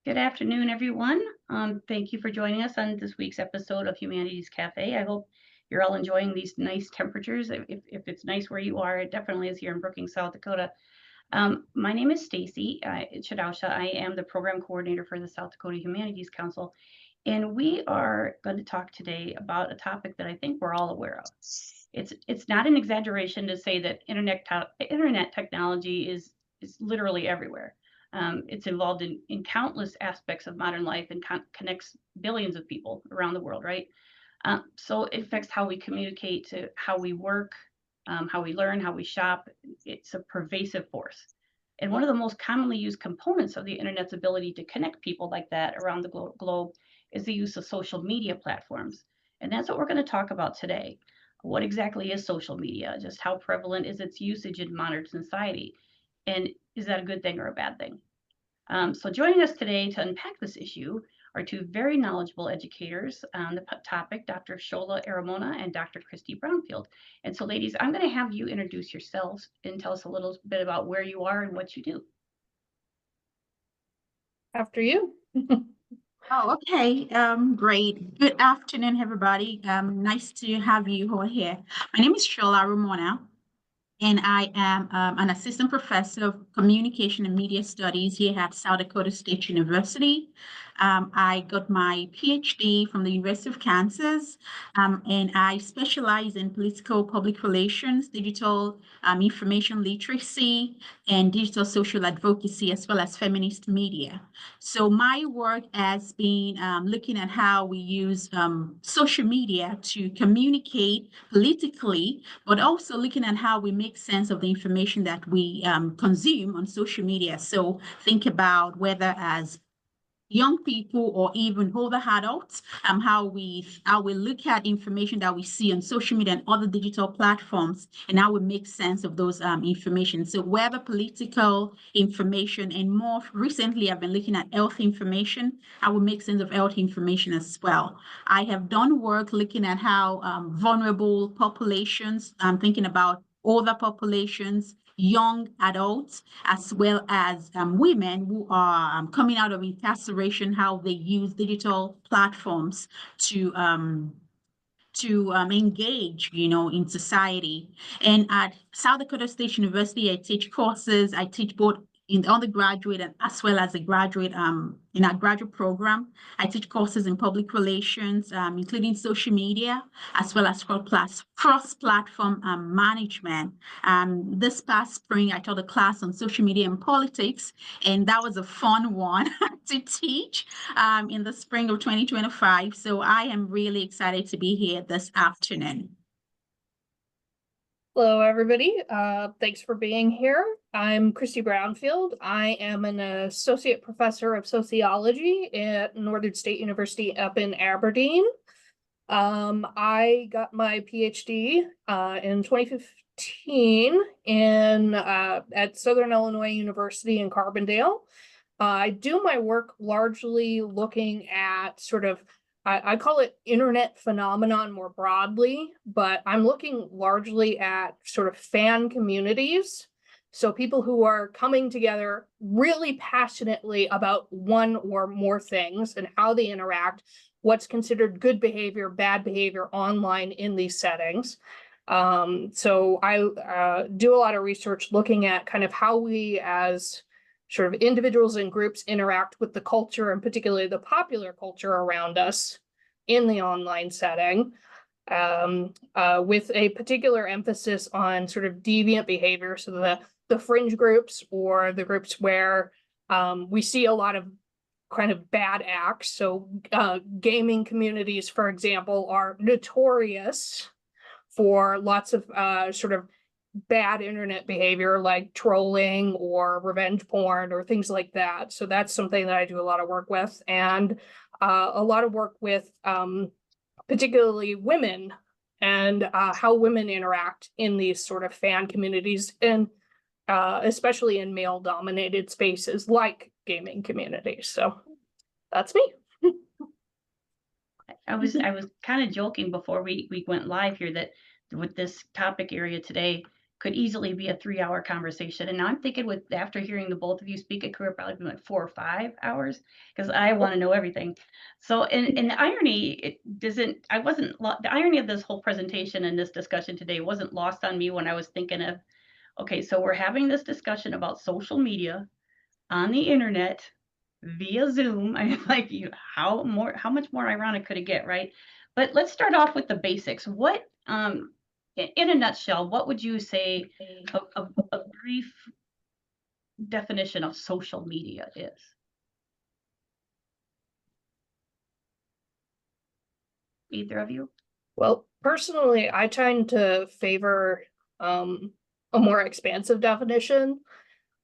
Good afternoon, everyone. Thank you for joining us on this week's episode of Humanities Cafe. I hope you're all enjoying these nice temperatures. If it's nice where you are, it definitely is here in Brookings, South Dakota. My name is Stacy Chadausha. I am the program coordinator for the South Dakota Humanities Council, and we are going to talk today about a topic that I think we're all aware of. It's not an exaggeration to say that internet technology is literally everywhere. It's involved in countless aspects of modern life and connects billions of people around the world, right? So it affects how we communicate, to how we work, how we learn, how we shop. It's a pervasive force. And one of the most commonly used components of the internet's ability to connect people like that around the globe is the use of social media platforms. And that's what we're going to talk about today. What exactly is social media? Just how prevalent is its usage in modern society? And is that a good thing or a bad thing? So joining us today to unpack this issue are two very knowledgeable educators on the topic, Dr. Shola Aramona and Dr. Christy Brownfield. And so ladies, I'm going to have you introduce yourselves and tell us a little bit about where you are and what you do. After you. Oh, okay. Great. Good afternoon, everybody. Nice to have you all here. My name is Shola Ramona, and I am an assistant professor of communication and media studies here at South Dakota State University. I got my PhD from the University of Kansas, and I specialize in political public relations, digital information literacy, and digital social advocacy, as well as feminist media. So my work has been looking at how we use social media to communicate politically, but also looking at how we make sense of the information that we consume on social media. So think about whether as young people or even older adults, how we look at information that we see on social media and other digital platforms, and how we make sense of those information. So whether political information, and more recently, I've been looking at health information, how we make sense of health information as well. I have done work looking at how vulnerable populations, thinking about older populations, young adults, as well as women who are coming out of incarceration, how they use digital platforms to engage, in society. And at South Dakota State University, I teach courses. I teach both in the undergraduate and as well as a graduate in our graduate program. I teach courses in public relations, including social media, as well as cross-platform management. This past spring, I taught a class on social media and politics, and that was a fun one to teach in the spring of 2025. So I am really excited to be here this afternoon. Hello, everybody. Thanks for being here. I'm Christy Brownfield. I am an associate professor of sociology at Northern State University up in Aberdeen. I got my PhD in 2015 at Southern Illinois University in Carbondale. I do my work largely looking at sort of, I call it internet phenomenon more broadly, but I'm looking largely at sort of fan communities. So people who are coming together really passionately about one or more things and how they interact, what's considered good behavior, bad behavior online in these settings. So I do a lot of research looking at kind of how we as sort of individuals and groups interact with the culture, and particularly the popular culture around us in the online setting, with a particular emphasis on sort of deviant behavior. So the fringe groups, or the groups where we see a lot of kind of bad acts. So gaming communities, for example, are notorious for lots of sort of bad internet behavior like trolling or revenge porn or things like that. So that's something that I do a lot of work with, and a lot of work with particularly women, and how women interact in these sort of fan communities, and especially in male dominated spaces like gaming communities. So that's me. I was kind of joking before we went live here that with this topic area today could easily be a 3-hour conversation. And now I'm thinking with after hearing the both of you speak, it could probably be like 4 or 5 hours because I want to know everything. So, and the irony, it doesn't, I wasn't, the irony of this whole presentation and this discussion today wasn't lost on me when I was thinking of, okay, so we're having this discussion about social media on the internet via Zoom. I'm like, how much more ironic could it get, right? But let's start off with the basics. What, in a nutshell, what would you say a brief definition of social media is? Either of you? Well, personally, I tend to favor a more expansive definition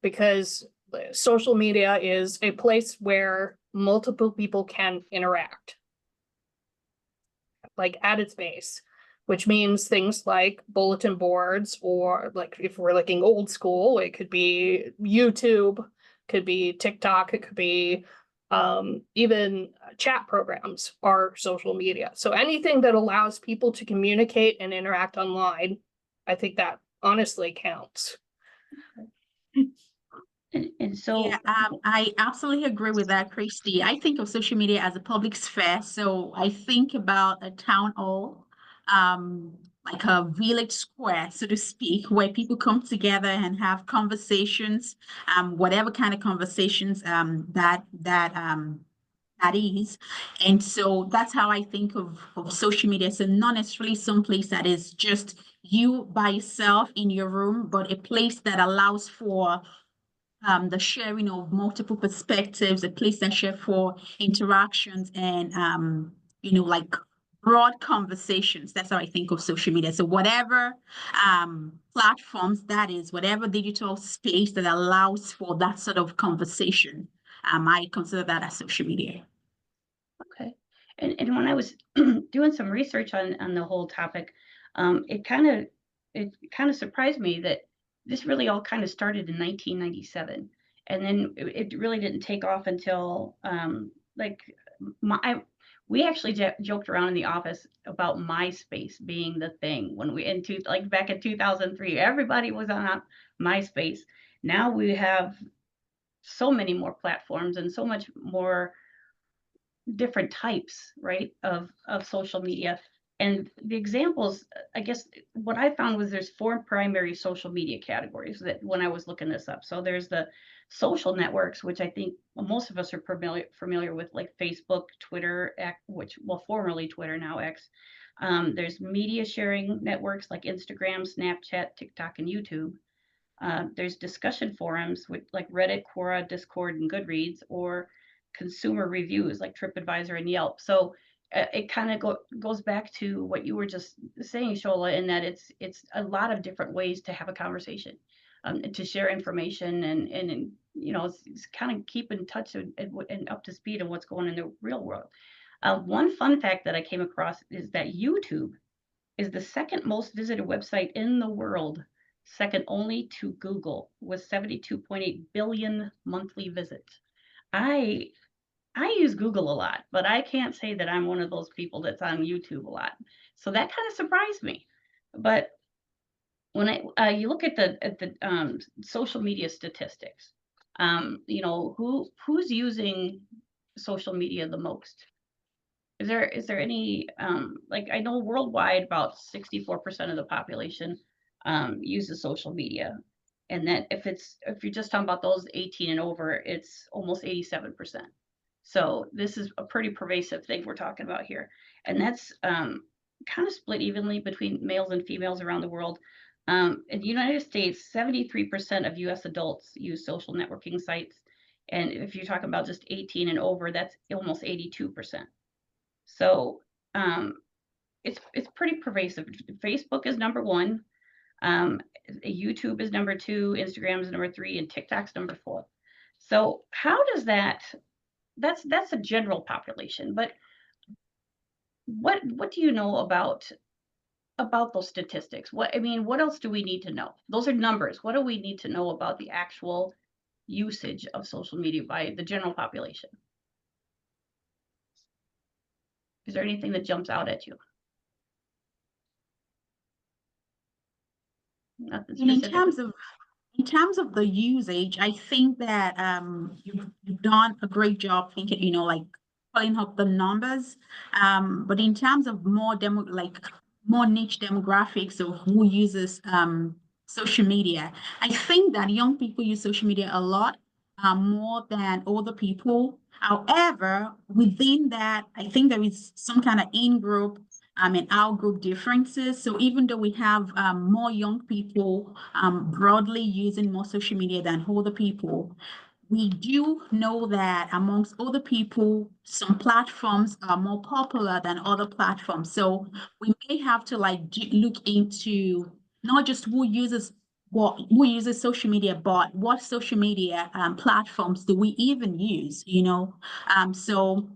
because social media is a place where multiple people can interact, like at its base, which means things like bulletin boards, or like if we're looking old school, it could be YouTube, could be TikTok, it could be even chat programs are social media. So anything that allows people to communicate and interact online, I think that honestly counts. And so, Yeah, I absolutely agree with that, Christy. I think of social media as a public sphere. So I think about a town hall, um, like a village square, so to speak, where people come together and have conversations, whatever kind of conversations that is. And so that's how I think of social media. So not necessarily some place that is just you by yourself in your room, but a place that allows for the sharing of multiple perspectives, a place that share for interactions and like broad conversations. That's how I think of social media. So whatever platforms that is, whatever digital space that allows for that sort of conversation, I consider that as social media. okay. And when I was doing some research on the whole topic, it kind of surprised me that this really all kind of started in 1997, and then it really didn't take off until like we actually joked around in the office about MySpace being the thing when we like back in 2003, everybody was on MySpace. Now we have so many more platforms and so much more different types, right, of social media. And the examples, I guess what I found was there's 4 primary social media categories that when I was looking this up. So there's the social networks, which I think most of us are familiar with, like Facebook, Twitter, which, well, formerly Twitter, now X. There's media sharing networks like Instagram, Snapchat, TikTok, and YouTube. There's discussion forums with like Reddit, Quora, Discord, and Goodreads, or consumer reviews like TripAdvisor and Yelp. So it kind of goes back to what you were just saying, Shola, in that it's a lot of different ways to have a conversation, to share information, and it's kind of keep in touch and up to speed on what's going on in the real world. One fun fact that I came across is that YouTube is the second most visited website in the world, second only to Google, with 72.8 billion monthly visits. I use Google a lot, but I can't say that I'm one of those people that's on YouTube a lot. So that kind of surprised me. But when you look at the social media statistics, who's using social media the most? Is there any like, I know worldwide about 64% of the population uses social media, and that if you're just talking about those 18 and over, it's almost 87%. So this is a pretty pervasive thing we're talking about here, and that's kind of split evenly between males and females around the world. In the United States, 73% of U.S. adults use social networking sites, and if you're talking about just 18 and over, that's almost 82%. So it's pretty pervasive. Facebook is number 1. YouTube is number 2. Instagram is number 3, and TikTok's number 4. So how does that's a general population, but what do you know about those statistics? What else do we need to know? Those are numbers. What do we need to know about the actual usage of social media by the general population? Is there anything that jumps out at you? Nothing And specific. in terms of the usage, I think that you've done a great job thinking, like pulling up the numbers. But in terms of more niche demographics of who uses social media, I think that young people use social media a lot more than older people. However, within that, I think there is some kind of in-group and out-group differences. So even though we have more young people broadly using more social media than older people, we do know that amongst older people, some platforms are more popular than other platforms. So we may have to look into not just who uses social media, but what social media platforms do we even use, So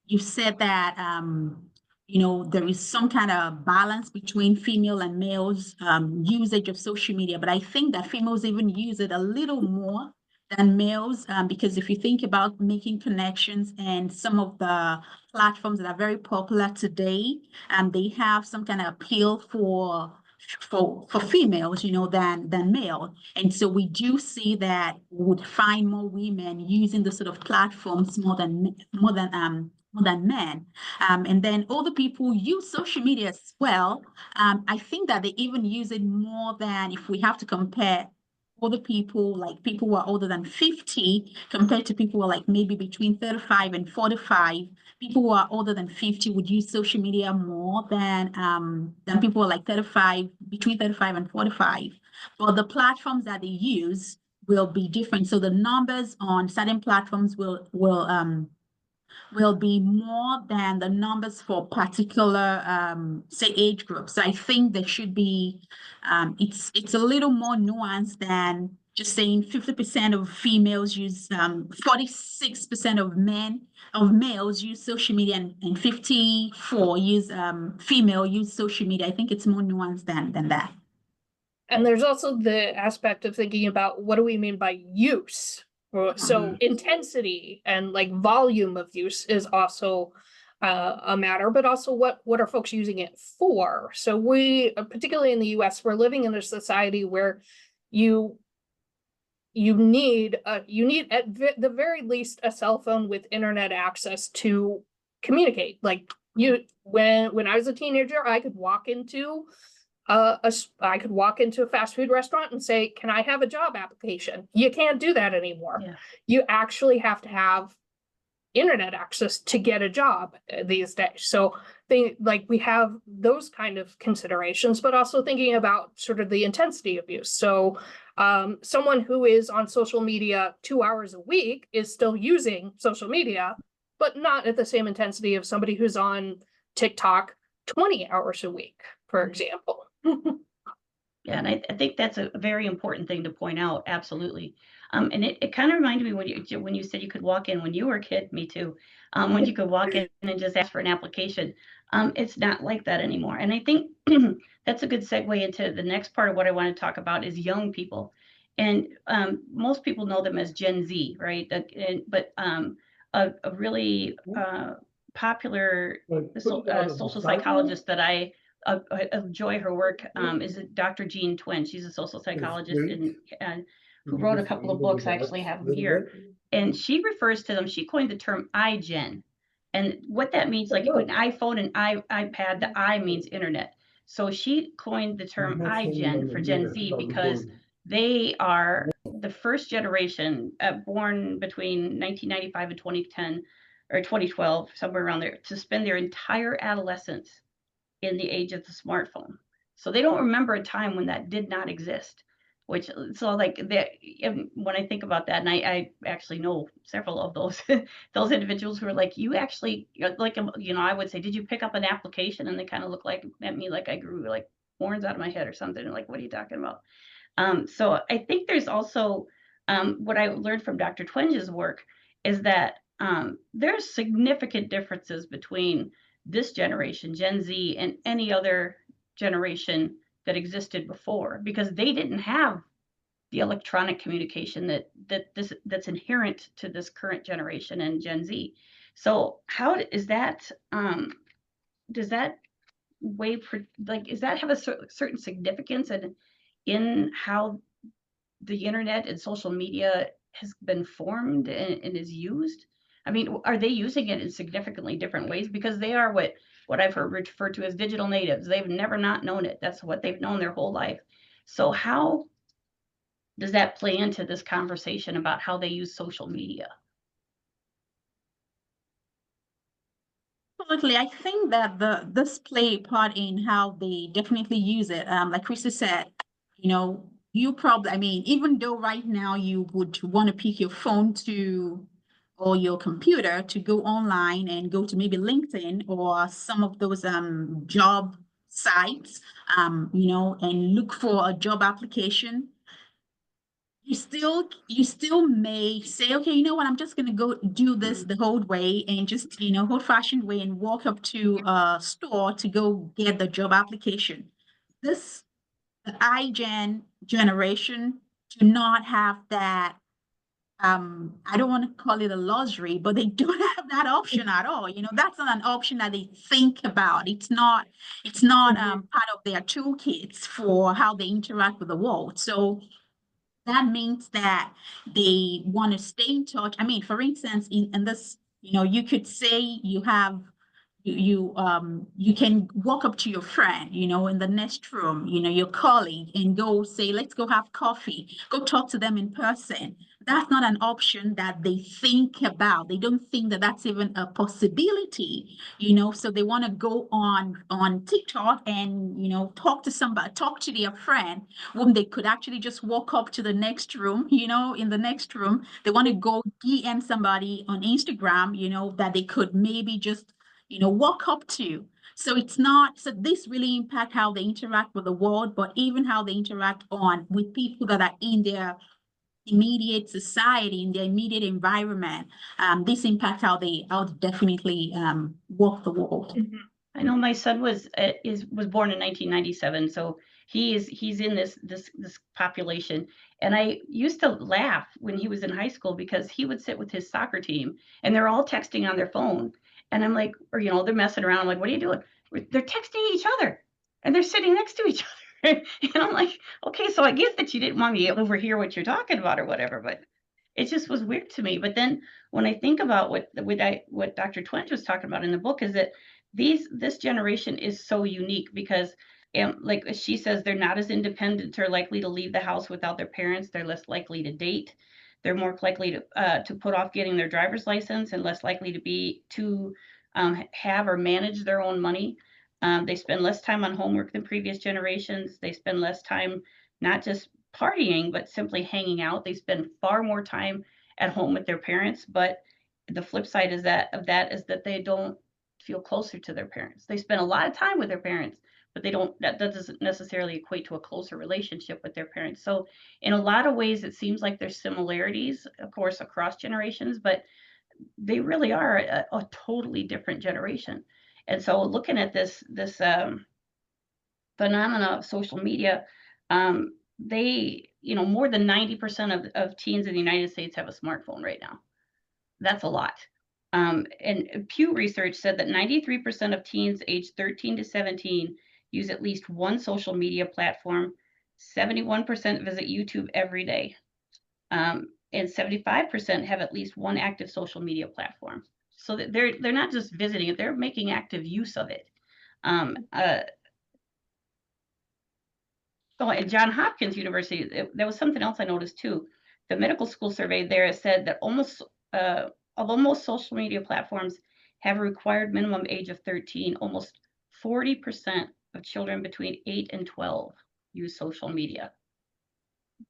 you said that there is some kind of balance between female and males usage of social media, but I think that females even use it a little more than males because if you think about making connections and some of the platforms that are very popular today, they have some kind of appeal for females, than male. And so we do see that we would find more women using the sort of platforms more than men. And then older people use social media as well. I think that they even use it more than if we have to compare older people, like people who are older than 50 compared to people who are like maybe between 35 and 45. People who are older than 50 would use social media more than people who are like 35, between 35 and 45. But the platforms that they use will be different. So the numbers on certain platforms will be more than the numbers for particular say age groups. So I think there should be it's a little more nuanced than just saying 50% of females use 46% of males use social media and 54 use female use social media. I think it's more nuanced than that. And there's also the aspect of thinking about what do we mean by use? So intensity and like volume of use is also a matter, but also what are folks using it for? So we, particularly in the US, we're living in a society where you need at the very least a cell phone with internet access to communicate. Like when I was a teenager, I could walk into a fast food restaurant and say, can I have a job application? You can't do that anymore. Yeah. You actually have to have internet access to get a job these days. So we have those kind of considerations, but also thinking about sort of the intensity of use. So someone who is on social media 2 hours a week is still using social media, but not at the same intensity of somebody who's on TikTok 20 hours a week, for example. Yeah, and I think that's a very important thing to point out. Absolutely. And it kind of reminded me when you said you could walk in when you were a kid, me too, when you could walk in and just ask for an application. It's not like that anymore. And I think that's a good segue into the next part of what I want to talk about is young people. And most people know them as Gen Z, right? But a really popular social psychologist that I enjoy her work is Dr. Jean Twin. She's a social psychologist and who wrote a couple of books. I actually have them here. And she refers to them, she coined the term iGen. And what that means, like an iPhone and iPad, the I means internet. So she coined the term iGen for Gen Z because they are the first generation born between 1995 and 2010 or 2012, somewhere around there, to spend their entire adolescence in the age of the smartphone. So they don't remember a time when that did not exist, which so like that when I think about that, and I actually know several of those those individuals who are like, you actually like, I would say, did you pick up an application? And they kind of look like at me like I grew like horns out of my head or something. Like, what are you talking about? So I think there's also what I learned from Dr. Twinge's work is that there's significant differences between this generation, Gen Z, and any other generation that existed before, because they didn't have the electronic communication that's inherent to this current generation and Gen Z. So how is that? Does that way for like? Does that have a certain significance in how the internet and social media has been formed and is used? I mean, are they using it in significantly different ways? Because they are what I've heard referred to as digital natives. They've never not known it. That's what they've known their whole life. So how does that play into this conversation about how they use social media? Absolutely. I think that this play a part in how they definitely use it. Like Krista said, you probably, I mean, even though right now you would want to pick your phone to or your computer to go online and go to maybe LinkedIn or some of those job sites, and look for a job application. You still may say, okay, you know what, I'm just gonna go do this the old way and just, old-fashioned way and walk up to a store to go get the job application. This the iGen generation do not have that. I don't want to call it a luxury, but they don't have that option at all. That's not an option that they think about. It's not part of their toolkits for how they interact with the world. So that means that they want to stay in touch. I mean, for instance, in this, you could say you can walk up to your friend, in the next room, your colleague, and go say, let's go have coffee, go talk to them in person. That's not an option that they think about. They don't think that that's even a possibility, so they want to go on TikTok and, talk to somebody, talk to their friend whom they could actually just walk up to the next room, in the next room. They want to go DM somebody on Instagram, that they could maybe just walk up to. So this really impact how they interact with the world, but even how they interact with people that are in their immediate society, in their immediate environment. This impacts how they definitely walk the world. I know my son was born in 1997, so he's in this population. And I used to laugh when he was in high school because he would sit with his soccer team and they're all texting on their phone. And I'm like, or they're messing around. I'm like, what are you doing? They're texting each other and they're sitting next to each other. And I'm like, okay, so I guess that you didn't want me to overhear what you're talking about or whatever, but it just was weird to me. But then when I think about what Dr. Twenge was talking about in the book is that this generation is so unique because like she says, they're not as independent or likely to leave the house without their parents. They're less likely to date. They're more likely to put off getting their driver's license and less likely to have or manage their own money. They spend less time on homework than previous generations. They spend less time not just partying, but simply hanging out. They spend far more time at home with their parents. But the flip side is that they don't feel closer to their parents. They spend a lot of time with their parents, but that doesn't necessarily equate to a closer relationship with their parents. So in a lot of ways, it seems like there's similarities, of course, across generations, but they really are a totally different generation. And so looking at this phenomena of social media, they, more than 90% of teens in the United States have a smartphone right now. That's a lot. And Pew Research said that 93% of teens aged 13 to 17 use at least one social media platform. 71% visit YouTube every day. And 75% have at least one active social media platform. So that they're not just visiting it, they're making active use of it. So at Johns Hopkins University, there was something else I noticed too. The medical school survey there said that although most social media platforms have a required minimum age of 13, almost 40% of children between 8 and 12 use social media.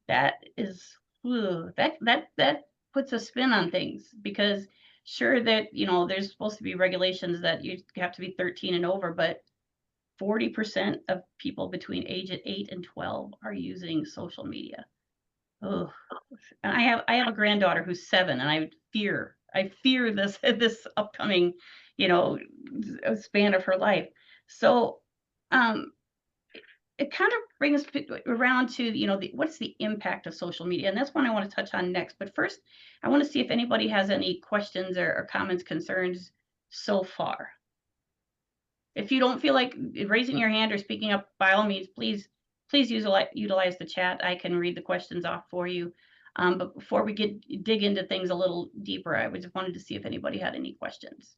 That is, that puts a spin on things because sure that, there's supposed to be regulations that you have to be 13 and over, but 40% of people between age 8 and 12 are using social media. Oh, and I have a granddaughter who's 7, and I fear this upcoming, span of her life. So, it kind of brings around to what's the impact of social media, and that's one I want to touch on next. But first, I want to see if anybody has any questions or comments, concerns so far. If you don't feel like raising your hand or speaking up, by all means, please please utilize the chat. I can read the questions off for you. But before we dig into things a little deeper, I just wanted to see if anybody had any questions.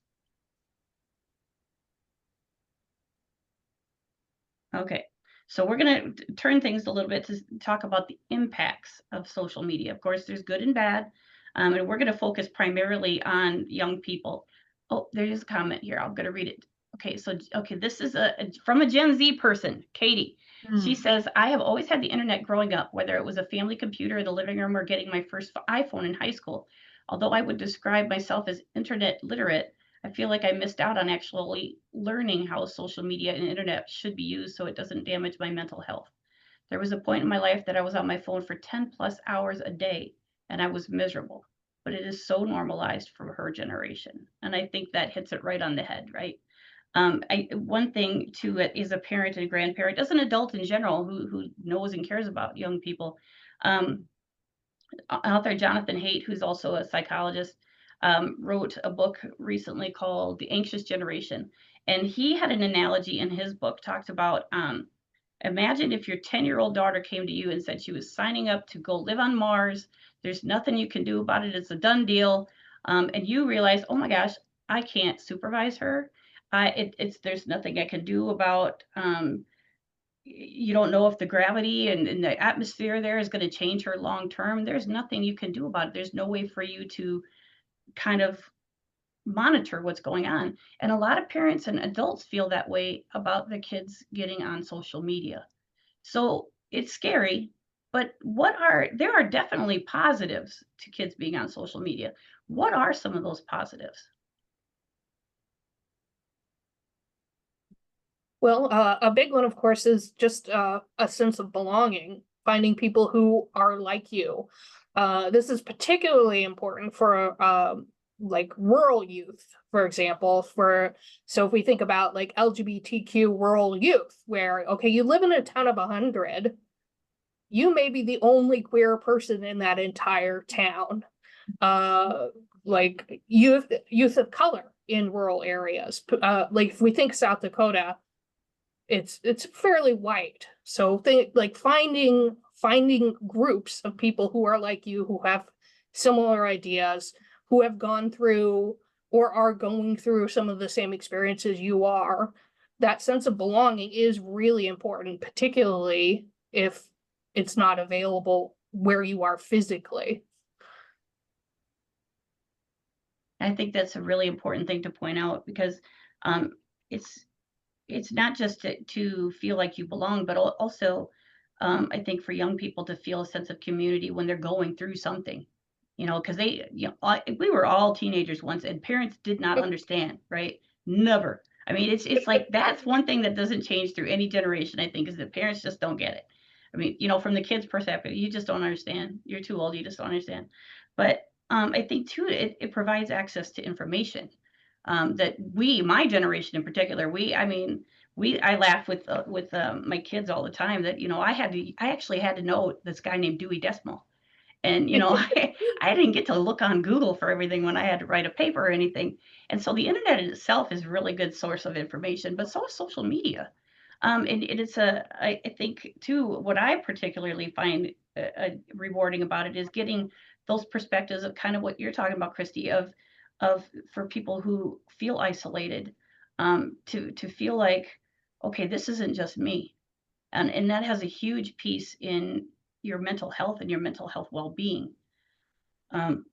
Okay, so we're going to turn things a little bit to talk about the impacts of social media. Of course, there's good and bad, and we're going to focus primarily on young people. Oh, there's a comment here. I'm going to read it. Okay, so this is from a Gen Z person, Katie. She says, I have always had the internet growing up, whether it was a family computer in the living room or getting my first iPhone in high school. Although I would describe myself as internet literate, I feel like I missed out on actually learning how social media and internet should be used so it doesn't damage my mental health. There was a point in my life that I was on my phone for 10 plus hours a day and I was miserable, but it is so normalized for her generation. And I think that hits it right on the head, right? One thing too is a parent and grandparent, as an adult in general who knows and cares about young people. Author Jonathan Haidt, who's also a psychologist, wrote a book recently called The Anxious Generation. And he had an analogy in his book, talked about imagine if your 10-year-old daughter came to you and said she was signing up to go live on Mars. There's nothing you can do about it. It's a done deal. And you realize, oh my gosh, I can't supervise her. There's nothing I can do about, you don't know if the gravity and the atmosphere there is going to change her long term. There's nothing you can do about it. There's no way for you to kind of monitor what's going on. And a lot of parents and adults feel that way about the kids getting on social media. So it's scary, but there are definitely positives to kids being on social media. What are some of those positives? Well, a big one, of course, is just a sense of belonging, finding people who are like you. This is particularly important for like rural youth, for example. So if we think about like LGBTQ rural youth, where, okay, you live in a town of 100, you may be the only queer person in that entire town. Like youth of color in rural areas. Like if we think South Dakota, it's fairly white. So like finding groups of people who are like you, who have similar ideas, who have gone through or are going through some of the same experiences you are. That sense of belonging is really important, particularly if it's not available where you are physically. I think that's a really important thing to point out, because it's not just to feel like you belong, but also I think for young people to feel a sense of community when they're going through something, because we were all teenagers once, and parents did not understand, right? Never. I mean, it's like that's one thing that doesn't change through any generation, I think, is that parents just don't get it. I mean, from the kids' perspective, you just don't understand. You're too old, you just don't understand. But I think too, it provides access to information. That my generation in particular, I laugh with my kids all the time that, I actually had to know this guy named Dewey Decimal. And, I didn't get to look on Google for everything when I had to write a paper or anything. And so the internet in itself is a really good source of information, but so is social media. And it's I think too, what I particularly find rewarding about it is getting those perspectives of kind of what you're talking about, Christy, of for people who feel isolated, to feel like, okay, this isn't just me. And that has a huge piece in your mental health and your mental health well-being. And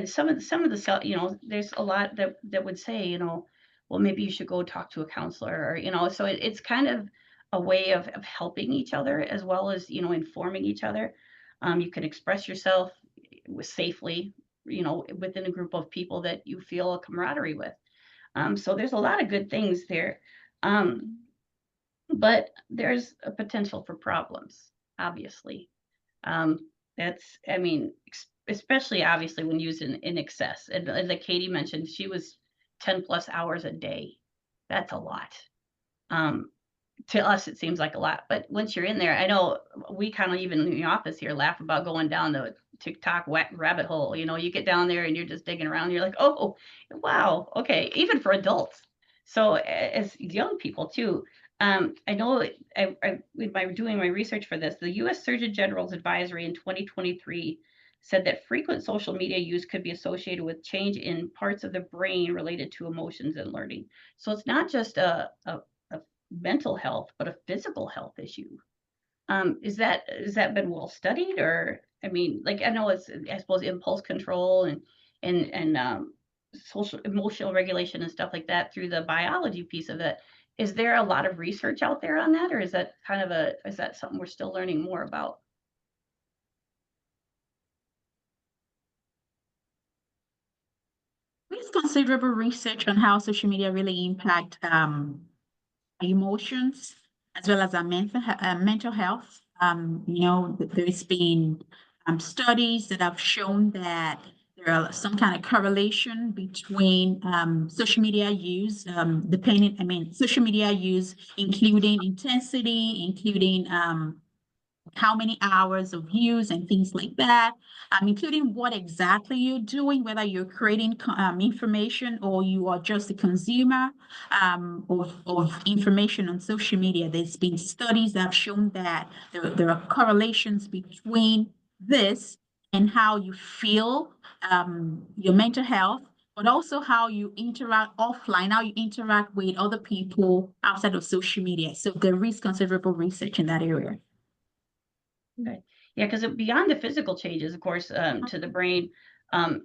some of the, there's a lot that would say, well, maybe you should go talk to a counselor, or, so it's kind of a way of helping each other, as well as, informing each other. You can express yourself safely, within a group of people that you feel a camaraderie with. So there's a lot of good things there. But there's a potential for problems, obviously. Especially obviously when used in excess. And like Katie mentioned, she was 10 plus hours a day. That's a lot. To us, it seems like a lot, but once you're in there, I know we kind of, even in the office here, laugh about going down the TikTok rabbit hole. You get down there and you're just digging around. You're like, oh, wow, okay, even for adults. So as young people too, I know with my doing my research for this, the U.S. Surgeon General's advisory in 2023 said that frequent social media use could be associated with change in parts of the brain related to emotions and learning. So it's not just a mental health, but a physical health issue. Is that been well studied, or I mean, like I know it's I suppose impulse control and social emotional regulation and stuff like that through the biology piece of it. Is there a lot of research out there on that, or is that kind of is that something we're still learning more about? There's considerable research on how social media really impact emotions as well as our mental health. There's been studies that have shown that there are some kind of correlation between social media use, social media use, including intensity, including how many hours of use and things like that, including what exactly you're doing, whether you're creating information or you are just a consumer of information on social media. There's been studies that have shown that there are correlations between this and how you feel, your mental health, but also how you interact offline, how you interact with other people outside of social media. So there is considerable research in that area. Okay. Yeah, because beyond the physical changes, of course, to the brain, um,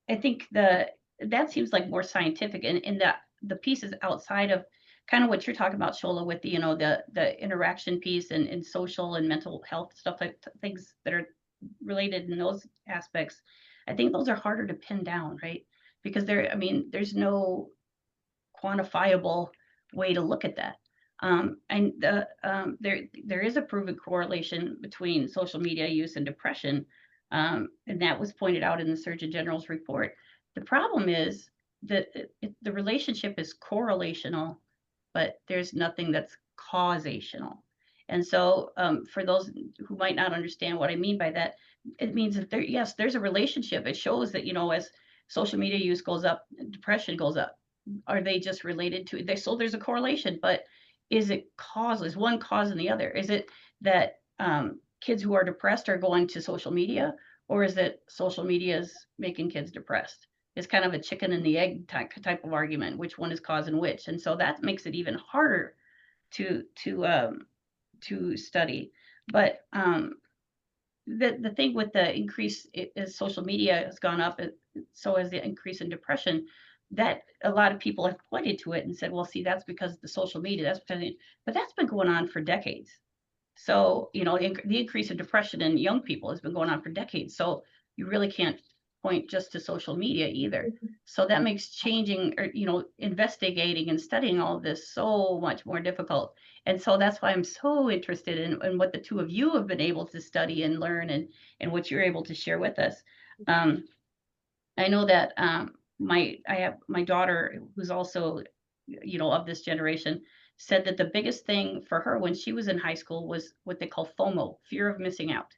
I think that seems like more scientific, and in that the pieces outside of kind of what you're talking about, Shola, with the the interaction piece and social and mental health stuff, like things that are related in those aspects. I think those are harder to pin down, right? Because I mean, there's no quantifiable way to look at that. And there is a proven correlation between social media use and depression, and that was pointed out in the Surgeon General's report. The problem is that the relationship is correlational, but there's nothing that's causational. And so, for those who might not understand what I mean by that, it means that yes, there's a relationship. It shows that as social media use goes up, depression goes up. Are they just related to they so there's a correlation, but is one causing the other? Is it that kids who are depressed are going to social media, or is it social media is making kids depressed? It's kind of a chicken and the egg type of argument, which one is causing which. And so that makes it even harder to study. But the thing with the increase is social media has gone up, so has the increase in depression. That a lot of people have pointed to it and said, well, see, that's because of the social media. But that's been going on for decades. So, the increase in depression in young people has been going on for decades. So you really can't point just to social media either. So that makes changing or, investigating and studying all of this so much more difficult. And so that's why I'm so interested in what the two of you have been able to study and learn and what you're able to share with us. I know that I have my daughter who's also, of this generation, said that the biggest thing for her when she was in high school was what they call FOMO, fear of missing out.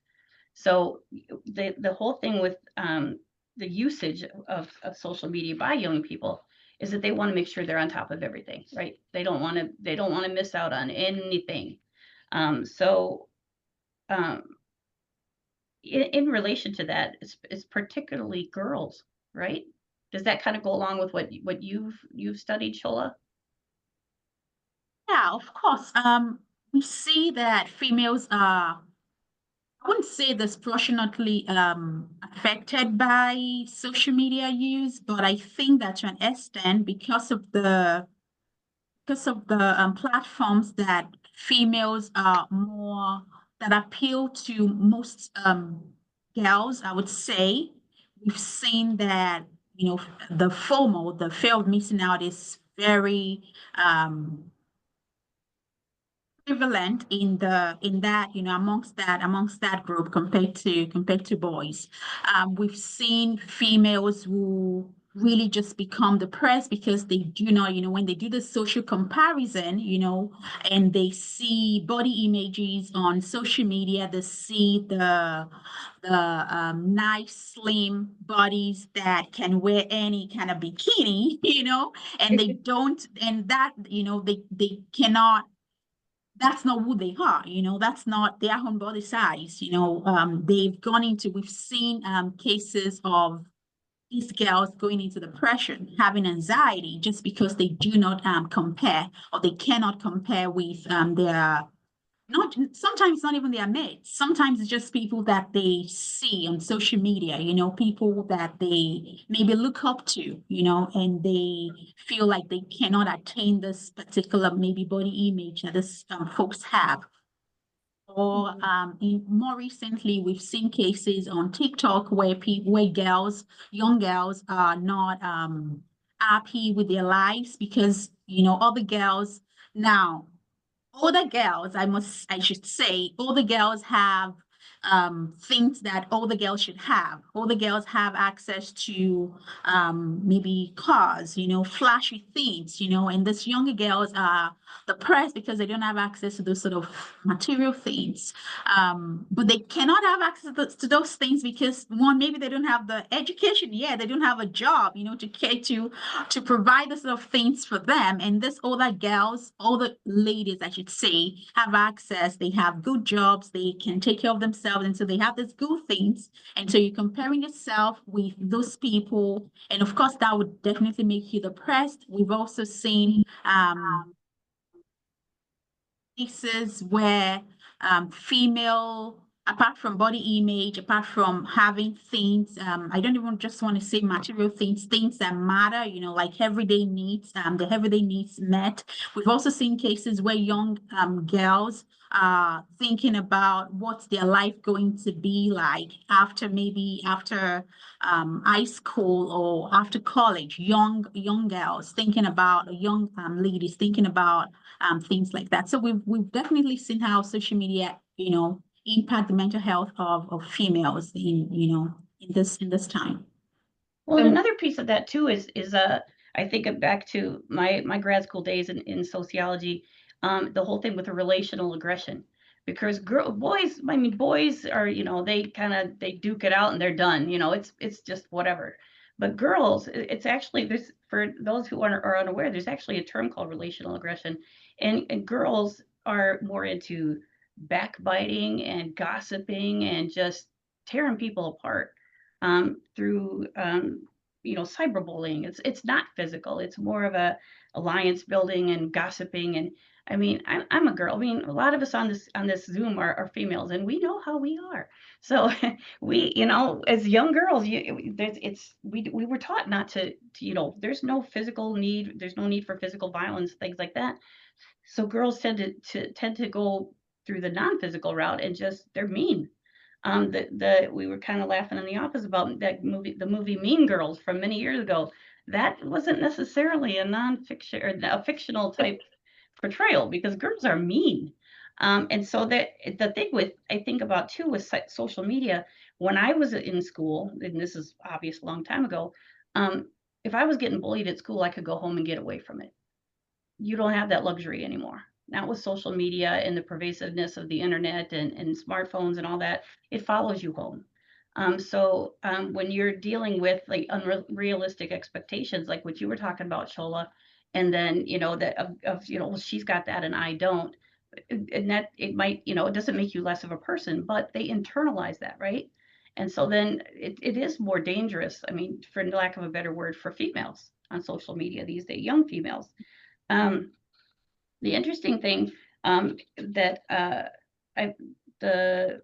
So the whole thing with the usage of social media by young people is that they want to make sure they're on top of everything, right? They don't want to miss out on anything. So in relation to that, it's particularly girls, right? Does that kind of go along with what you've studied, Shola? Yeah, of course. We see that females are, I wouldn't say disproportionately affected by social media use, but I think that to an extent, because of the platforms that females are more that appeal to most girls, I would say we've seen that the FOMO, the fear of missing out, is very prevalent amongst that group compared to boys. We've seen females who really just become depressed because they do not, when they do the social comparison, and they see body images on social media, they see the nice slim bodies that can wear any kind of bikini, and they don't, and that they cannot that's not who they are, that's not their own body size, we've seen cases of these girls going into depression, having anxiety just because they do not compare, or they cannot compare with their, not sometimes not even their mates. Sometimes it's just people that they see on social media, people that they maybe look up to, and they feel like they cannot attain this particular maybe body image that this folks have. Or more recently, we've seen cases on TikTok where young girls are not happy with their lives because other girls now, older girls, I should say, older girls have things that older girls should have. Older girls have access to maybe cars, flashy things, and these younger girls are depressed because they don't have access to those sort of material things. But they cannot have access to those things because one, maybe they don't have the education yet, they don't have a job, to care to provide the sort of things for them. And this older ladies, I should say, have access. They have good jobs. They can take care of themselves. And so they have these good things. And so you're comparing yourself with those people. And of course, that would definitely make you depressed. We've also seen cases where female, apart from body image, apart from having things, I don't even just want to say material things, things that matter, like everyday needs, the everyday needs met. We've also seen cases where young girls are thinking about what's their life going to be like after high school or after college. Young girls thinking about, young ladies thinking about things like that. So we've definitely seen how social media, impact the mental health of females in this time. Well, Um, another piece of that too is I think of back to my grad school days in sociology, the whole thing with the relational aggression. Because boys are, they duke it out and they're done. It's just whatever. But girls, it's actually, there's, for those who are unaware, there's actually a term called relational aggression, and girls are more into backbiting and gossiping and just tearing people apart through cyberbullying. It's not physical. It's more of a alliance building and gossiping. And I mean, I'm a girl. I mean, a lot of us on this Zoom are females, and we know how we are. So we, as young girls, we were taught not to there's no physical need. There's no need for physical violence, things like that. So girls tend to go through the non-physical route and just they're mean. We were kind of laughing in the office about that movie, the movie Mean Girls from many years ago. That wasn't necessarily a nonfiction or a fictional type portrayal because girls are mean. And so that the thing with I think about too with social media, when I was in school, and this is obvious a long time ago, if I was getting bullied at school, I could go home and get away from it. You don't have that luxury anymore. Not with social media and the pervasiveness of the internet and smartphones and all that, it follows you home. When you're dealing with like unrealistic expectations, like what you were talking about, Shola, and then that well, she's got that and I don't, and that it might it doesn't make you less of a person, but they internalize that, right? And so then it is more dangerous. I mean, for lack of a better word, for females on social media these days, young females. Um, the interesting thing that the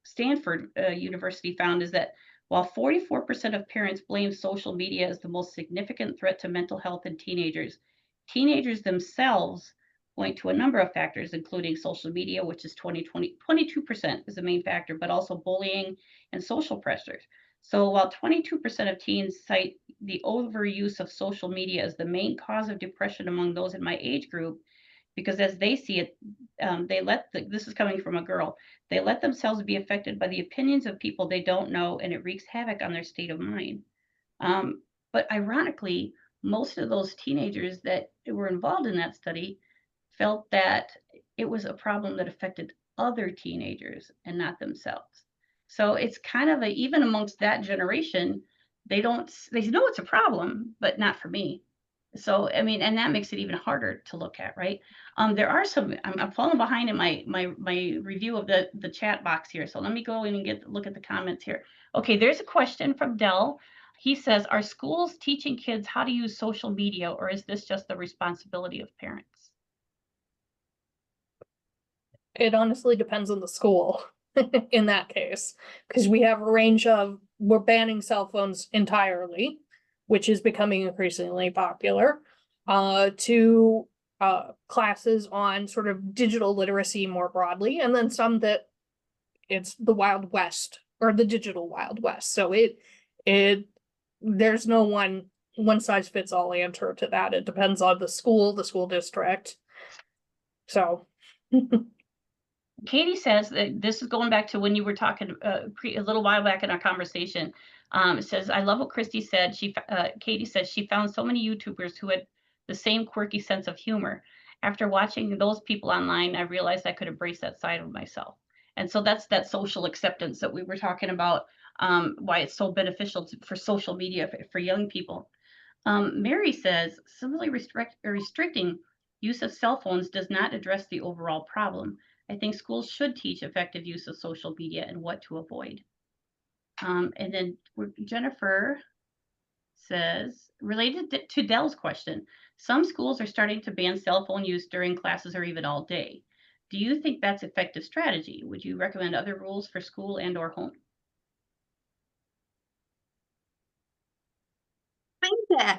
Stanford University found is that while 44% of parents blame social media as the most significant threat to mental health in teenagers, teenagers themselves point to a number of factors, including social media, which is 22% is the main factor, but also bullying and social pressures. So while 22% of teens cite the overuse of social media as the main cause of depression among those in my age group, because as they see it, this is coming from a girl, they let themselves be affected by the opinions of people they don't know, and it wreaks havoc on their state of mind. But ironically, most of those teenagers that were involved in that study felt that it was a problem that affected other teenagers and not themselves. So it's kind of even amongst that generation, they know it's a problem, but not for me. So, I mean, and that makes it even harder to look at, right? There are some, I'm falling behind in my review of the chat box here. So let me go in and look at the comments here. Okay, there's a question from Dell. He says, are schools teaching kids how to use social media, or is this just the responsibility of parents? It honestly depends on the school in that case, because we have a range of, we're banning cell phones entirely, which is becoming increasingly popular, to classes on sort of digital literacy more broadly, and then some that it's the Wild West or the digital Wild West. So there's no one size fits all answer to that. It depends on the school district. So Katie says that this is going back to when you were talking a little while back in our conversation. It says, I love what Christy said. Katie says she found so many YouTubers who had the same quirky sense of humor. After watching those people online, I realized I could embrace that side of myself. And so that's that social acceptance that we were talking about, why it's so beneficial for social media for young people. Mary says, similarly restricting use of cell phones does not address the overall problem. I think schools should teach effective use of social media and what to avoid. And then Jennifer says, related to Dell's question, some schools are starting to ban cell phone use during classes or even all day. Do you think that's effective strategy? Would you recommend other rules for school and or home? I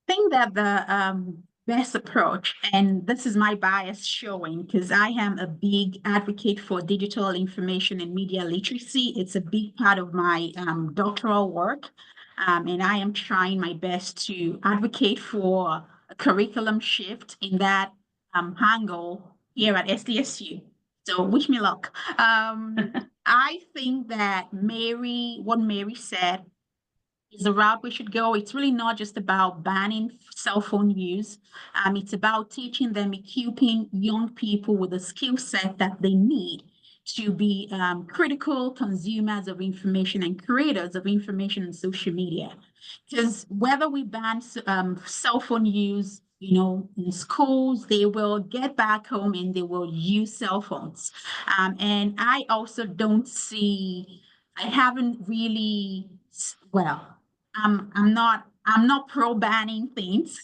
think that the best approach, and this is my bias showing because I am a big advocate for digital information and media literacy. It's a big part of my doctoral work, and I am trying my best to advocate for a curriculum shift in that angle here at SDSU. So wish me luck. I think that what Mary said is the route we should go. It's really not just about banning cell phone use. It's about teaching them, equipping young people with the skill set that they need to be critical consumers of information and creators of information on social media. Because whether we ban cell phone use, in schools, they will get back home and they will use cell phones. And I also don't see, I haven't really, well, I'm not pro banning things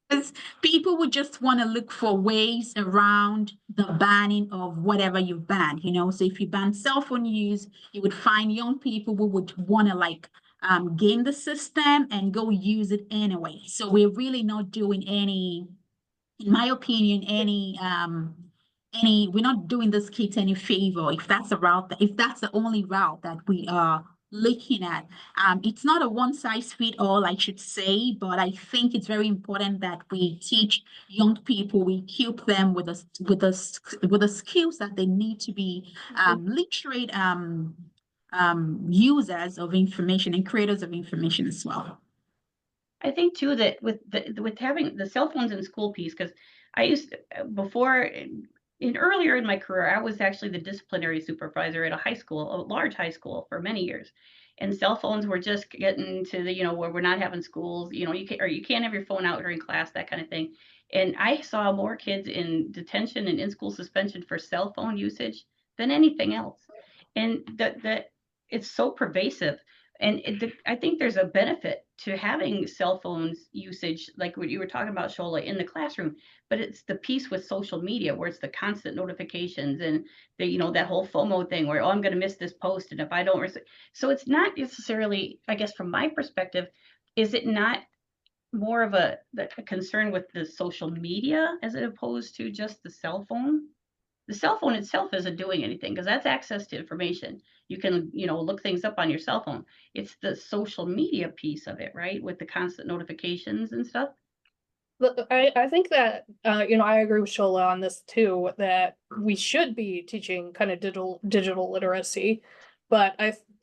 because people would just want to look for ways around the banning of whatever you ban, So if you ban cell phone use, you would find young people who would want to game the system and go use it anyway. So we're really not doing any, in my opinion, we're not doing this kids any favor if that's if that's the only route that we are looking at. It's not a one size fit all, I should say, but I think it's very important that we teach young people, we equip them with the skills that they need to be literate users of information and creators of information as well. I think too that with having the cell phones in school piece, because I used before earlier in my career, I was actually the disciplinary supervisor at a large high school for many years. And cell phones were just getting to the, where we're not having schools, you can't have your phone out during class, that kind of thing. And I saw more kids in detention and in-school suspension for cell phone usage than anything else. And that it's so pervasive. And I think there's a benefit to having cell phones usage, like what you were talking about, Shola, in the classroom, but it's the piece with social media where it's the constant notifications and that whole FOMO thing where, oh, I'm going to miss this post. And if I don't, so it's not necessarily, I guess, from my perspective, is it not more of a concern with the social media as opposed to just the cell phone? The cell phone itself isn't doing anything because that's access to information. You can, look things up on your cell phone. It's the social media piece of it, right? With the constant notifications and stuff. I think that, I agree with Shola on this too, that we should be teaching kind of digital literacy, but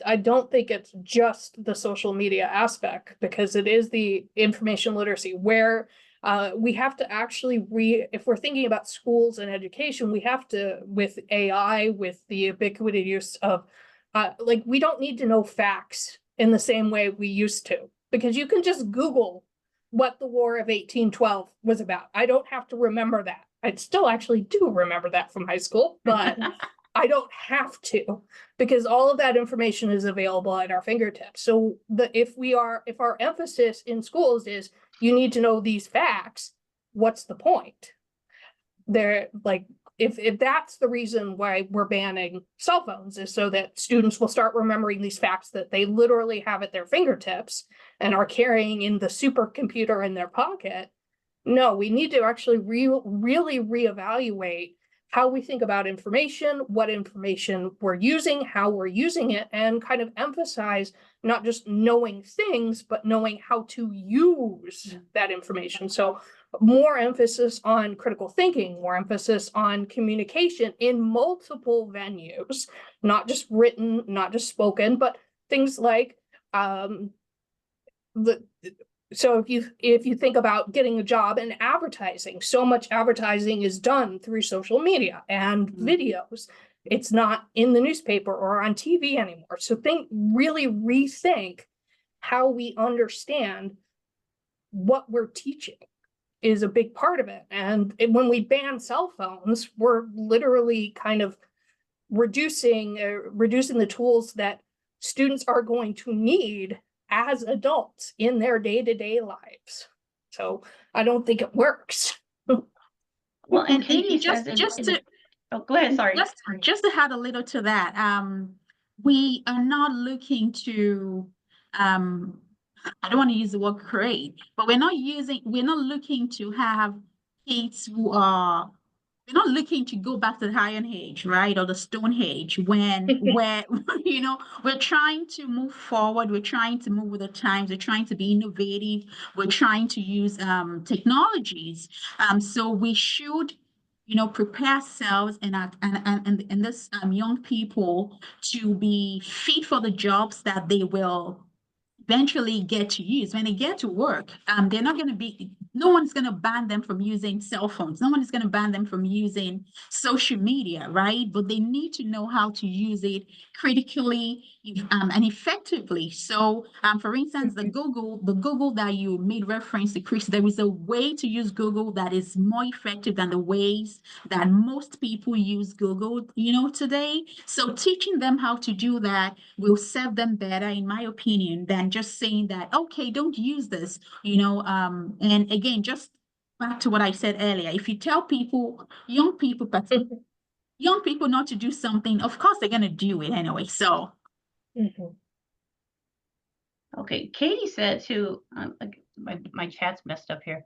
I don't think it's just the social media aspect, because it is the information literacy where we have to actually if we're thinking about schools and education, we have to, with AI, with the ubiquity use of, we don't need to know facts in the same way we used to, because you can just Google what the War of 1812 was about. I don't have to remember that. I still actually do remember that from high school, but I don't have to, because all of that information is available at our fingertips. So if our emphasis in schools is you need to know these facts, what's the point? If that's the reason why we're banning cell phones, is so that students will start remembering these facts that they literally have at their fingertips and are carrying in the supercomputer in their pocket. No, we need to actually really reevaluate how we think about information, what information we're using, how we're using it, and kind of emphasize not just knowing things, but knowing how to use that information. So more emphasis on critical thinking, more emphasis on communication in multiple venues, not just written, not just spoken, but things like so if you think about getting a job in advertising, so much advertising is done through social media and videos. It's not in the newspaper or on TV anymore. So really rethink how we understand what we're teaching is a big part of it. And when we ban cell phones, we're literally kind of reducing the tools that students are going to need as adults in their day-to-day lives. So I don't think it works. Well, and And Katie just says to oh, go ahead, sorry. just to add a little to that, we are not looking to I don't want to use the word create, but we're not looking to have kids who are, we're not looking to go back to the Iron Age, right? Or the Stone Age where, we're trying to move forward. We're trying to move with the times. We're trying to be innovative. We're trying to use technologies. So we should, prepare ourselves and this young people to be fit for the jobs that they will eventually get to use when they get to work. They're not going to be, no one's going to ban them from using cell phones. No one is going to ban them from using social media, right? But they need to know how to use it critically and effectively. So, for instance, the Google that you made reference to, Chris, there is a way to use Google that is more effective than the ways that most people use Google, today. So teaching them how to do that will serve them better, in my opinion, than just saying that, okay, don't use this, and again, just back to what I said earlier, if you tell people, young people not to do something, of course they're going to do it anyway. So Okay, Katie said too, my chat's messed up here.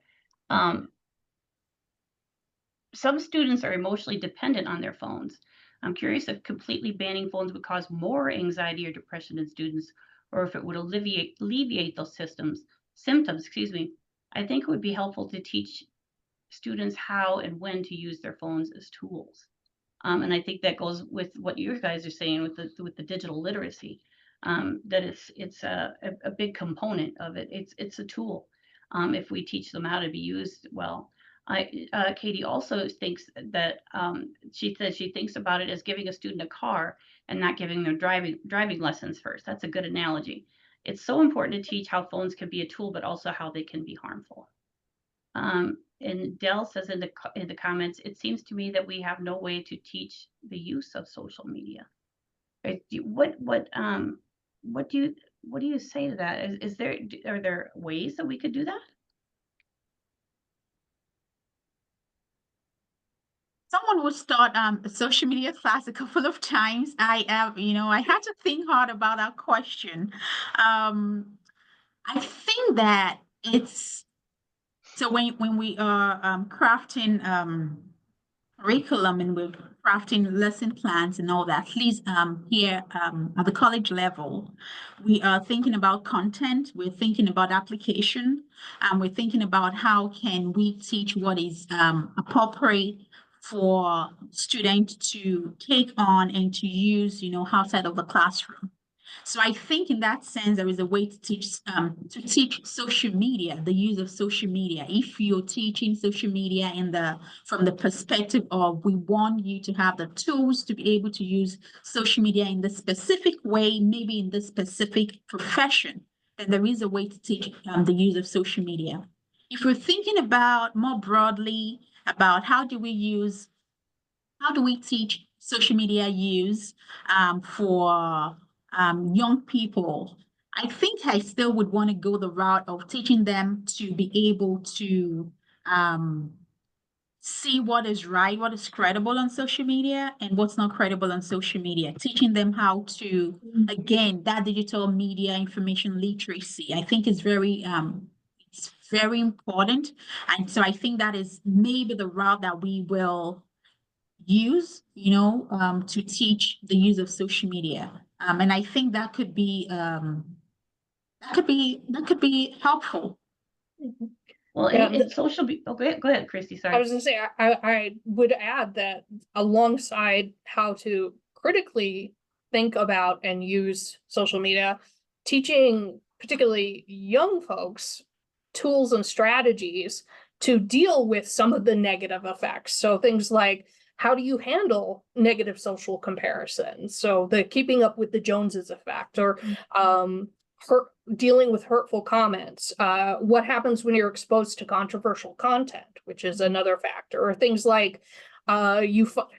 Some students are emotionally dependent on their phones. I'm curious if completely banning phones would cause more anxiety or depression in students, or if it would alleviate those symptoms, excuse me. I think it would be helpful to teach students how and when to use their phones as tools. And I think that goes with what you guys are saying with the digital literacy, that it's a big component of it. It's a tool. If we teach them how to be used well. Katie also thinks that she says she thinks about it as giving a student a car and not giving them driving lessons first. That's a good analogy. It's so important to teach how phones can be a tool, but also how they can be harmful. And Dell says in the comments, it seems to me that we have no way to teach the use of social media. What do you say to that? Are there ways that we could do that? someone would start a social media class a couple of times. I had to think hard about that question. I think that it's so when we are crafting curriculum and we're crafting lesson plans and all that, at least here at the college level, we are thinking about content, we're thinking about application, and we're thinking about how can we teach what is appropriate for students to take on and to use, outside of the classroom. So I think in that sense, there is a way to teach social media, the use of social media. If you're teaching social media from the perspective of we want you to have the tools to be able to use social media in the specific way, maybe in the specific profession, then there is a way to teach the use of social media. if we're thinking about more broadly about how do we teach social media use for young people, I think I still would want to go the route of teaching them to be able to um, see what is right, what is credible on social media, and what's not credible on social media. Teaching them how to, again, that digital media information literacy, I think is it's very important. And so I think that is maybe the route that we will use, to teach the use of social media. And I think that could be helpful. Well, Yeah, and social, oh, go ahead, Christy, I sorry. was gonna say, I would add that alongside how to critically think about and use social media, teaching particularly young folks tools and strategies to deal with some of the negative effects. So things like, how do you handle negative social comparisons? So the keeping up with the Joneses effect, or dealing with hurtful comments, what happens when you're exposed to controversial content, which is another factor, or things like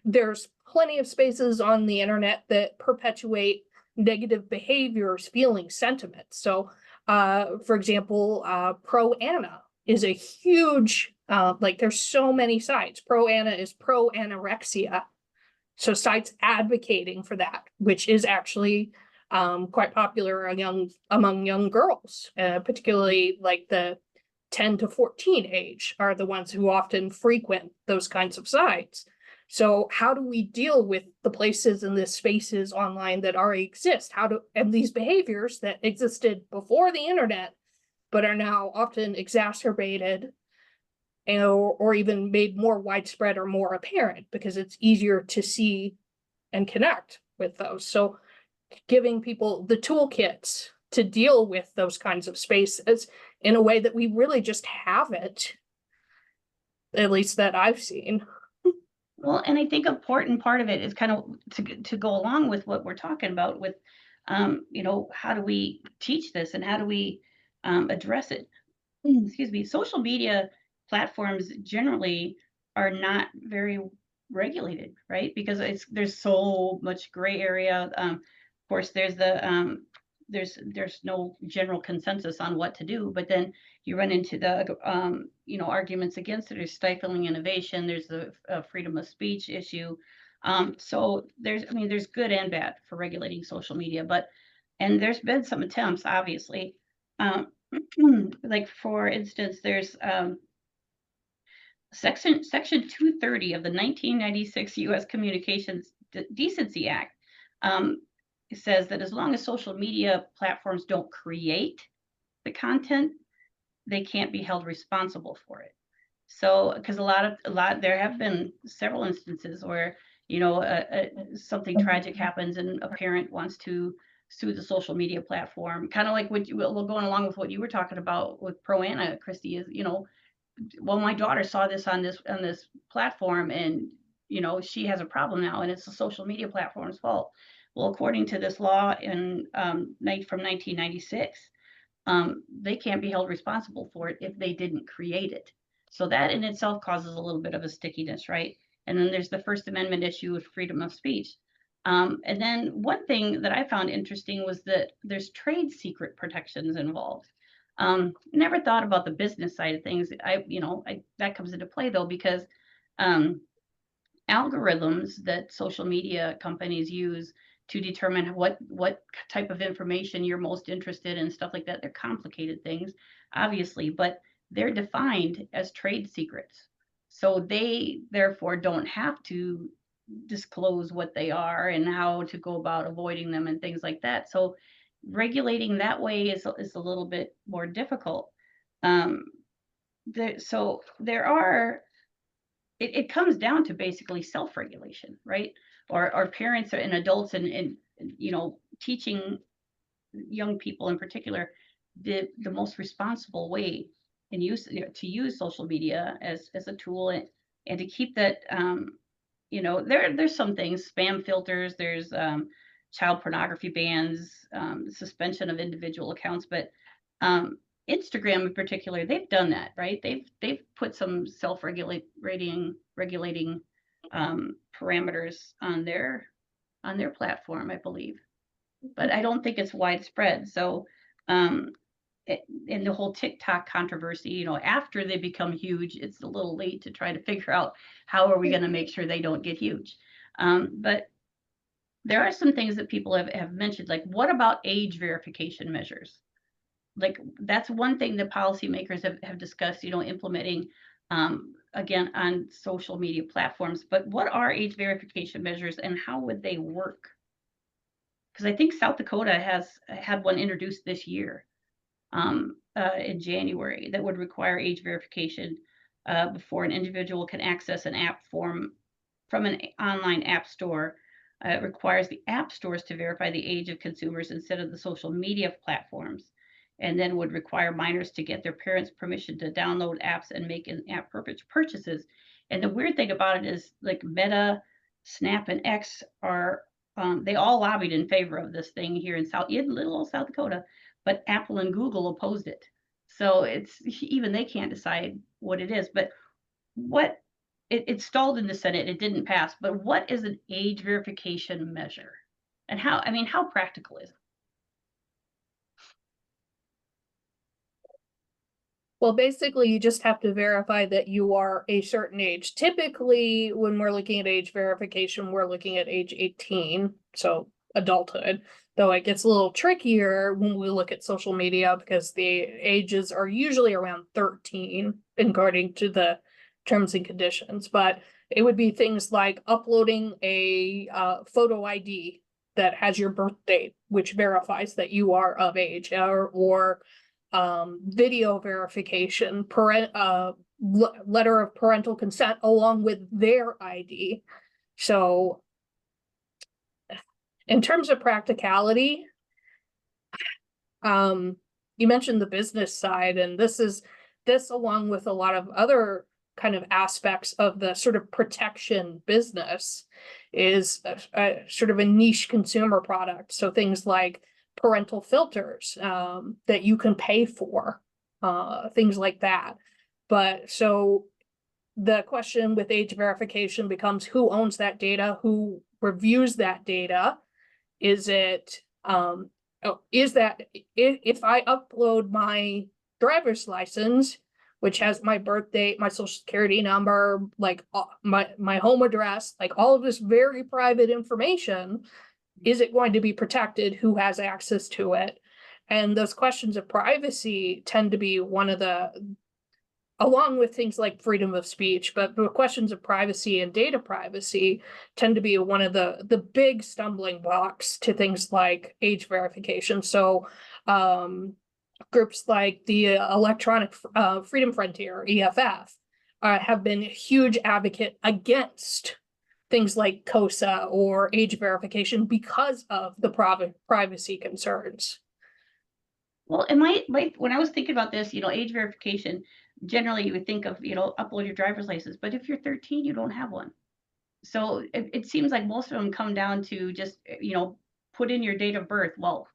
there's plenty of spaces on the internet that perpetuate negative behaviors, feelings, sentiments. So for example, Pro Anna is a huge, there's so many sites. Pro Anna is pro anorexia. So sites advocating for that, which is actually quite popular among young girls, particularly like the 10 to 14 age are the ones who often frequent those kinds of sites. So how do we deal with the places and the spaces online that already exist? And these behaviors that existed before the internet, but are now often exacerbated or even made more widespread or more apparent because it's easier to see and connect with those. So giving people the toolkits to deal with those kinds of spaces in a way that we really just haven't, at least that I've seen. Well, and I think an important part of it is kind of to go along with what we're talking about with, how do we teach this and how do we address it? Excuse me. Social media platforms generally are not very regulated, right? Because there's so much gray area. Of course, there's no general consensus on what to do, but then you run into the arguments against it. There's stifling innovation. There's the freedom of speech issue. So there's good and bad for regulating social media, and there's been some attempts, obviously. Like for instance, there's Section 230 of the 1996 U.S. Communications Decency Act. It says that as long as social media platforms don't create the content, they can't be held responsible for it. So, because there have been several instances where something tragic happens and a parent wants to sue the social media platform, kind of like going along with what you were talking about with Pro Anna, Christy, is well, my daughter saw this on this platform, and she has a problem now, and it's the social media platform's fault. Well, according to this law from 1996, they can't be held responsible for it if they didn't create it. So that in itself causes a little bit of a stickiness, right? And then there's the First Amendment issue of freedom of speech. And then one thing that I found interesting was that there's trade secret protections involved. Never thought about the business side of things. That comes into play though, because algorithms that social media companies use to determine what type of information you're most interested in, stuff like that. They're complicated things, obviously, but they're defined as trade secrets. So they therefore don't have to disclose what they are and how to go about avoiding them and things like that. So regulating that way is a little bit more difficult. It comes down to basically self-regulation, right? Or parents and adults and teaching young people in particular the most responsible way to use social media as a tool, and to keep that there's some things, spam filters, there's child pornography bans, suspension of individual accounts, but Instagram in particular, they've done that, right? They've put some regulating parameters on their platform, I believe, but I don't think it's widespread. So, in the whole TikTok controversy, you know, after they become huge, it's a little late to try to figure out how are we going to make sure they don't get huge. But there are some things that people have mentioned, like what about age verification measures? Like that's one thing that policymakers have discussed, you know, implementing again on social media platforms. But what are age verification measures and how would they work? Because I think South Dakota has had one introduced this year in January that would require age verification before an individual can access an app form from an online app store. It requires the app stores to verify the age of consumers instead of the social media platforms, and then would require minors to get their parents' permission to download apps and make in-app purchases. And the weird thing about it is, like Meta, Snap, and X are they all lobbied in favor of this thing here in little old South Dakota, but Apple and Google opposed it. So it's even they can't decide what it is. But what it stalled in the Senate, it didn't pass. But what is an age verification measure, and how practical is it? Well, basically, you just have to verify that you are a certain age. Typically, when we're looking at age verification, we're looking at age 18, so adulthood. Though it gets a little trickier when we look at social media because the ages are usually around 13 according to the terms and conditions. But it would be things like uploading a photo ID that has your birth date, which verifies that you are of age, or video verification, letter of parental consent along with their ID. So in terms of practicality, you mentioned the business side, and this along with a lot of other kind of aspects of the sort of protection business is a sort of a niche consumer product. So things like parental filters that you can pay for, things like that. But so the question with age verification becomes who owns that data, who reviews that data? Is it is that if I upload my driver's license, which has my birth date, my social security number, like my home address, like all of this very private information, is it going to be protected? Who has access to it? And those questions of privacy tend to be one of the, along with things like freedom of speech, but the questions of privacy and data privacy tend to be one of the big stumbling blocks to things like age verification. So groups like the Electronic Freedom Frontier, EFF, have been a huge advocate against things like COSA or age verification because of the privacy concerns. Well, when I was thinking about this, you know, age verification, generally you would think of, you know, upload your driver's license, but if you're 13, you don't have one. So it seems like most of them come down to just, you know, put in your date of birth. Well,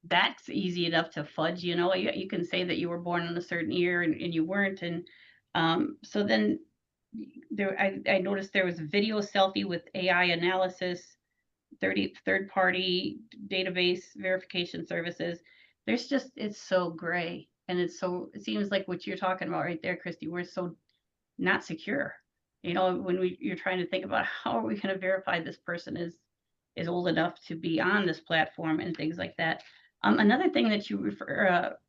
that's easy enough to fudge, you know, you can say that you were born in a certain year and you weren't. And so then I noticed there was a video selfie with AI analysis, third-party database verification services. There's just, it's so gray. And it seems like what you're talking about right there, Christy, we're so not secure. You know, when you're trying to think about how are we going to verify this person is old enough to be on this platform and things like that. Another thing that you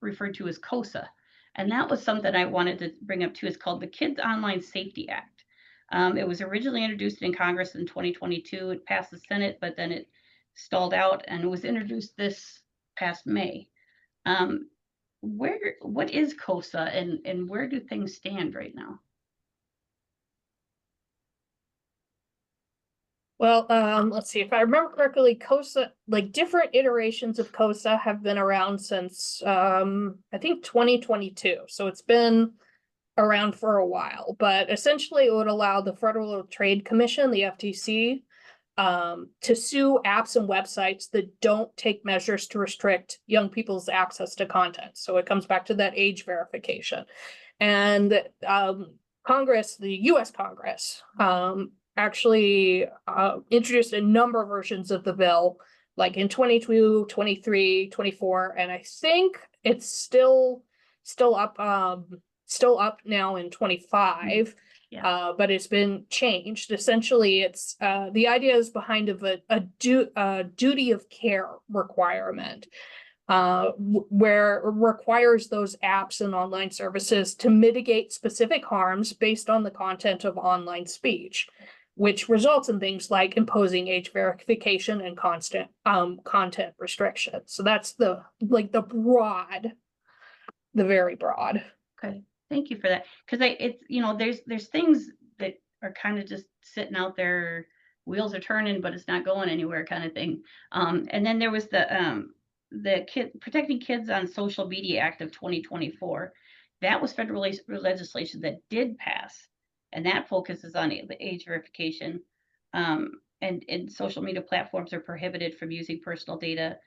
referred to is COSA. And that was something I wanted to bring up too. It's called the Kids Online Safety Act. It was originally introduced in Congress in 2022. It passed the Senate, but then it stalled out, and it was introduced this past May. What is COSA, and where do things stand right now? Well, let's see, if I remember correctly, COSA, like different iterations of COSA have been around since I think 2022. So it's been around for a while, but essentially it would allow the Federal Trade Commission, the FTC, to sue apps and websites that don't take measures to restrict young people's access to content. So it comes back to that age verification. And Congress, the US Congress, actually introduced a number of versions of the bill, like in 22, 23, 24, and I think it's still up now in 25. Yeah. But it's been changed. Essentially, it's the idea is behind of a duty of care requirement, where it requires those apps and online services to mitigate specific harms based on the content of online speech, which results in things like imposing age verification and constant content restrictions. So that's the very broad. Okay, thank you for that. Because it's, there's things that are kind of just sitting out there, wheels are turning, but it's not going anywhere kind of thing. And then there was the Protecting Kids on Social Media Act of 2024. That was federal legislation that did pass, and that focuses on the age verification. And social media platforms are prohibited from using personal data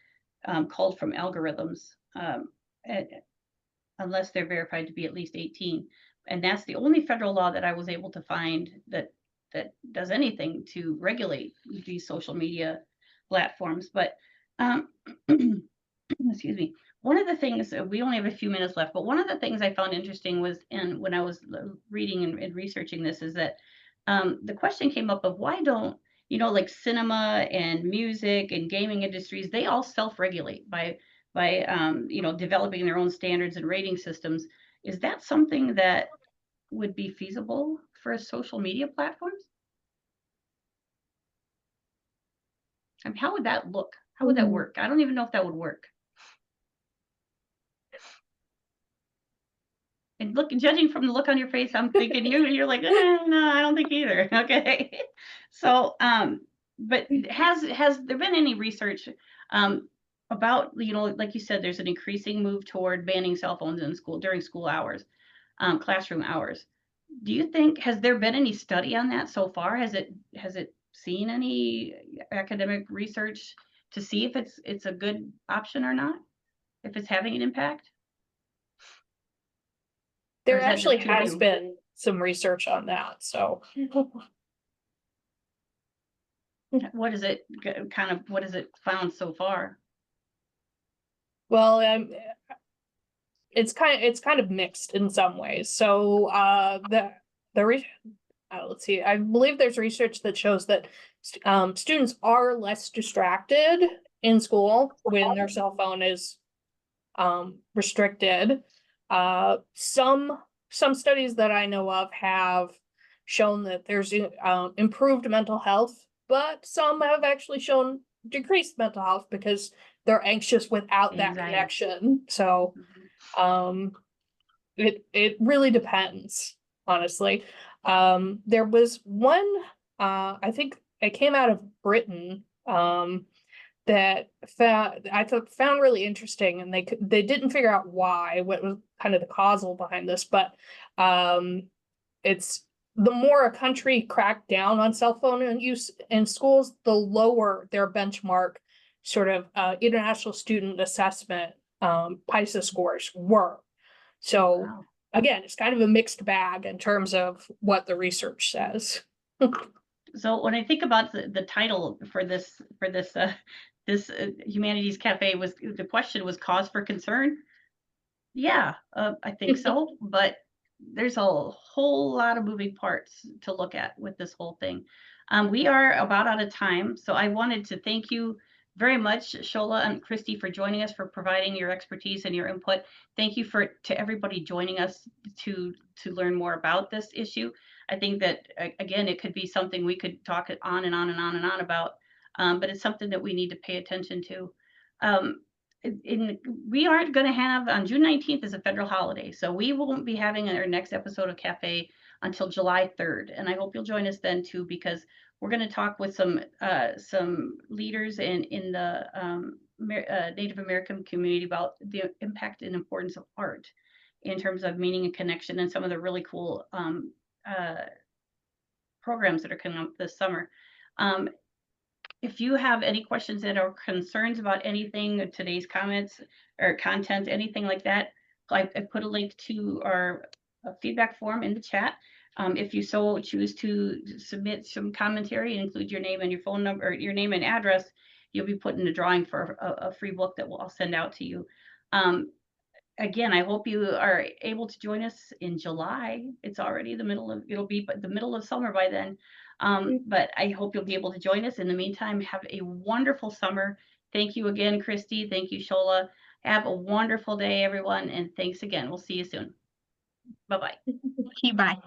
culled from algorithms. Unless they're verified to be at least 18. And that's the only federal law that I was able to find that does anything to regulate these social media platforms. But excuse me, one of the things, we only have a few minutes left, but one of the things I found interesting was, when I was reading and researching this, is that the question came up of why don't, like cinema and music and gaming industries, they all self-regulate by developing their own standards and rating systems. Is that something that would be feasible for social media platforms? I mean, how would that look? How would that work? I don't even know if that would work. And judging from the look on your face, I'm thinking you're like, no, I don't think either. Okay. So, but has there been any research about, like you said, there's an increasing move toward banning cell phones in school during school hours, classroom hours. Do you think, has there been any study on that so far? Has it seen any academic research to see if it's a good option or not? If it's having an impact? There actually has been some research on that. So what is it found so far? Well, it's kind of mixed in some ways. So let's see, I believe there's research that shows that students are less distracted in school when their cell phone is restricted. Some studies that I know of have shown that there's improved mental health, but some have actually shown decreased mental health because they're anxious without that connection. So it really depends, honestly. There was one, I think it came out of Britain, that found really interesting, and they didn't figure out why, what was kind of the causal behind this, but it's the more a country cracked down on cell phone use in schools, the lower their benchmark sort of international student assessment PISA scores were. So wow. Again, it's kind of a mixed bag in terms of what the research says. So when I think about the title for this Humanities Cafe, was the question was cause for concern? Yeah, I think so, but there's a whole lot of moving parts to look at with this whole thing. We are about out of time, so I wanted to thank you very much, Shola and Christy, for joining us, for providing your expertise and your input. Thank you to everybody joining us to learn more about this issue. I think that, again, it could be something we could talk on and on and on and on about, but it's something that we need to pay attention to. We aren't going to have, on June 19th is a federal holiday, so we won't be having our next episode of Cafe until July 3rd, and I hope you'll join us then too, because we're going to talk with some leaders in the Native American community about the impact and importance of art in terms of meaning and connection, and some of the really cool programs that are coming up this summer. if you have any questions that are concerns about anything, today's comments or content, anything like that, I put a link to our feedback form in the chat. If you so choose to submit some commentary and include your name and your phone number, or your name and address, you'll be put in a drawing for a free book that I'll send out to you. Again, I hope you are able to join us in July. It's already it'll be the middle of summer by then. But I hope you'll be able to join us. In the meantime, have a wonderful summer. Thank you again, Christy. Thank you, Shola. Have a wonderful day, everyone. And thanks again. We'll see you soon. Bye-bye. Thank you, bye.